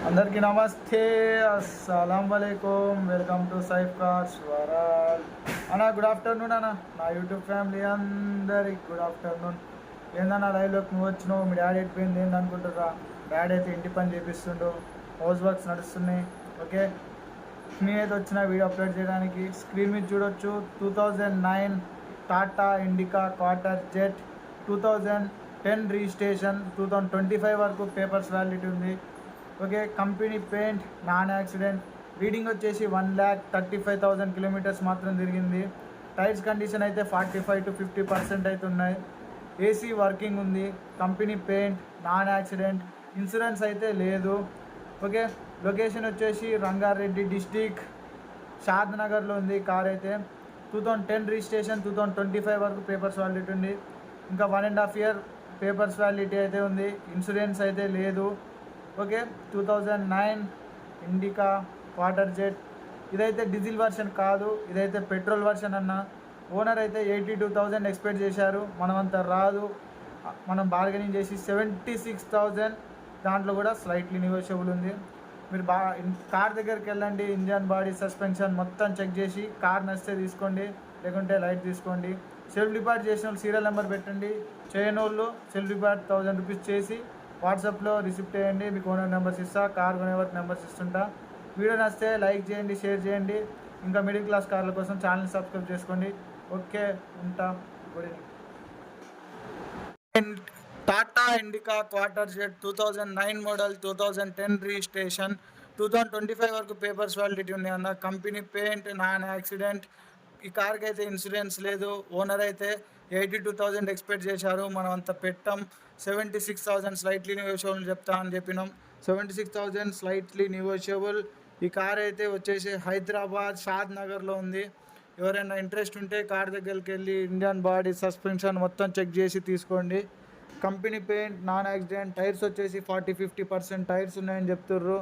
అందరికీ నమస్తే, అస్సలం వాలేకుమ్. Welcome to Saif Cars World. అన్న గుడ్ ఆఫ్టర్నూన్ అన్న. నా యూట్యూబ్ ఫ్యామిలీ అందరికి గుడ్ ఆఫ్టర్నూన్. ఏందన్నా లైవ్లోకి నువ్వు వచ్చినావు, మీ డాడీ అయిపోయింది ఏంది అనుకుంటుర్రా? డాడీ అయితే ఇంటి పని చేపిస్తుండు, హౌస్ వర్క్స్ నడుస్తున్నాయి. ఓకే, నేనైతే వచ్చిన వీడియో అప్లోడ్ చేయడానికి. స్క్రీన్ మీద చూడొచ్చు 2009 Tata indica quarter jet, 2010 registration, 2025 వరకు పేపర్స్ వ్యాలిడిటీ ఉంది. Okay, company paint, non accident. Reading వచ్చేసి 1,35,000 కిలోమీటర్స్ మాత్రం తిరిగింది. టైర్స్ కండిషన్ అయితే 45 to 50% అయితే ఉన్నాయి. ఏసీ వర్కింగ్ ఉంది. Company paint, non accident. Insurance అయితే లేదు. ఓకే, లొకేషన్ వచ్చేసి రంగారెడ్డి డిస్టిక్, షాద్ నగర్లో ఉంది. కార్ అయితే 2010 రిజిస్ట్రేషన్, 2025 వరకు పేపర్స్ వ్యాలిడిటీ ఉంది. ఇంకా 1.5 year పేపర్స్ వ్యాలిడిటీ అయితే ఉంది. ఇన్సూరెన్స్ అయితే లేదు. Okay, 2009 indica quarter jet. ఇదైతే డీజిల్ వర్షన్ కాదు, ఇదైతే పెట్రోల్ వర్షన్ అన్న. ఓనర్ అయితే 82,000 ఎక్స్పెక్ట్ చేశారు, మనమంతా రాదు. మనం బార్గెనింగ్ చేసి 76,000, దాంట్లో కూడా స్లైట్లీ నెగోషియబుల్ ఉంది. మీరు కార్ దగ్గరికి వెళ్ళండి, ఇంజన్ బాడీ సస్పెన్షన్ మొత్తం చెక్ చేసి కార్ నచ్చితే తీసుకోండి, లేకుంటే లైట్ తీసుకోండి. సెల్ఫ్ డిపార్ట్ చేసిన వాళ్ళు సీరియల్ నెంబర్ పెట్టండి, చేయని వాళ్ళు సెల్ఫ్ డిపార్ట్ 1000 రూపీస్ చేసి వాట్సాప్లో రిసిప్ట్ చేయండి. మీకు ఓనర్ నెంబర్స్ ఇస్తా, కార్ కొనేవారికి నెంబర్స్ ఇస్తుంటా. వీడియో నచ్చితే లైక్ చేయండి, షేర్ చేయండి. ఇంకా మిడిల్ క్లాస్ కార్ల కోసం ఛానల్ సబ్స్క్రైబ్ చేసుకోండి. ఓకే, ఉంటా. Good evening. Tata indica quarter jet 2009 model, 2010 registration, 2025 వరకు పేపర్స్ వ్యాలిడిటీ ఉన్నాయి అన్న. Company paint, non accident. ఈ కార్కి అయితే ఇన్సూరెన్స్ లేదు. ఓనర్ అయితే 82,000 ఎక్స్పెక్ట్ చేశారు, మనం అంత పెట్టాం. 76,000 స్లైట్లీ నెగోషియబుల్ చెప్తా అని చెప్పినాం. 76,000 స్లైట్లీ నెగోషియబుల్. ఈ కార్ అయితే వచ్చేసి హైదరాబాద్ షాద్ నగర్లో ఉంది. ఎవరైనా ఇంట్రెస్ట్ ఉంటే కార్ దగ్గరికి వెళ్ళి ఇంజన్ బాడీ సస్పెన్షన్ మొత్తం చెక్ చేసి తీసుకోండి. Company paint, non accident. Tyres వచ్చేసి 40-50% టైర్స్ ఉన్నాయని చెప్తుర్రు.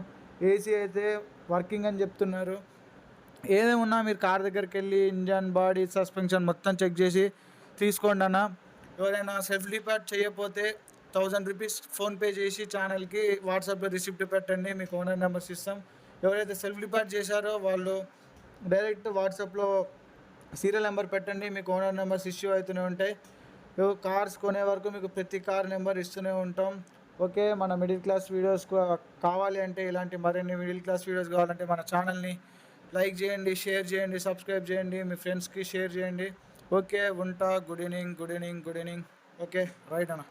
ఏసీ అయితే వర్కింగ్ అని చెప్తున్నారు. ఏదేమున్నా మీరు కార్ దగ్గరికి వెళ్ళి ఇంజన్ బాడీ సస్పెన్షన్ మొత్తం చెక్ చేసి తీసుకోండి అన్న. ఎవరైనా సెల్ఫ్ డిపార్ట్ చేయకపోతే 1000 రూపీస్ ఫోన్పే చేసి ఛానల్కి వాట్సాప్లో రిసిప్ట్ పెట్టండి, మీకు ఓనర్ నెంబర్స్ ఇస్తాం. ఎవరైతే సెల్ఫ్ డిపార్ట్ చేశారో వాళ్ళు డైరెక్ట్ వాట్సాప్లో సీరియల్ నెంబర్ పెట్టండి, మీకు ఓనర్ నెంబర్స్ ఇష్యూ అవుతూనే ఉంటాయి. కార్స్ కొనే వరకు మీకు ప్రతి కార్ నెంబర్ ఇస్తూనే ఉంటాం. ఓకే, మన మిడిల్ క్లాస్ వీడియోస్ కావాలి అంటే, ఇలాంటి మరిన్ని మిడిల్ క్లాస్ వీడియోస్ కావాలంటే మన ఛానల్ని లైక్ చేయండి, షేర్ చేయండి, సబ్స్క్రైబ్ చేయండి, మీ ఫ్రెండ్స్కి షేర్ చేయండి. ఓకే, ఉంటా. Good evening. ఓకే, రైట్ అన్న.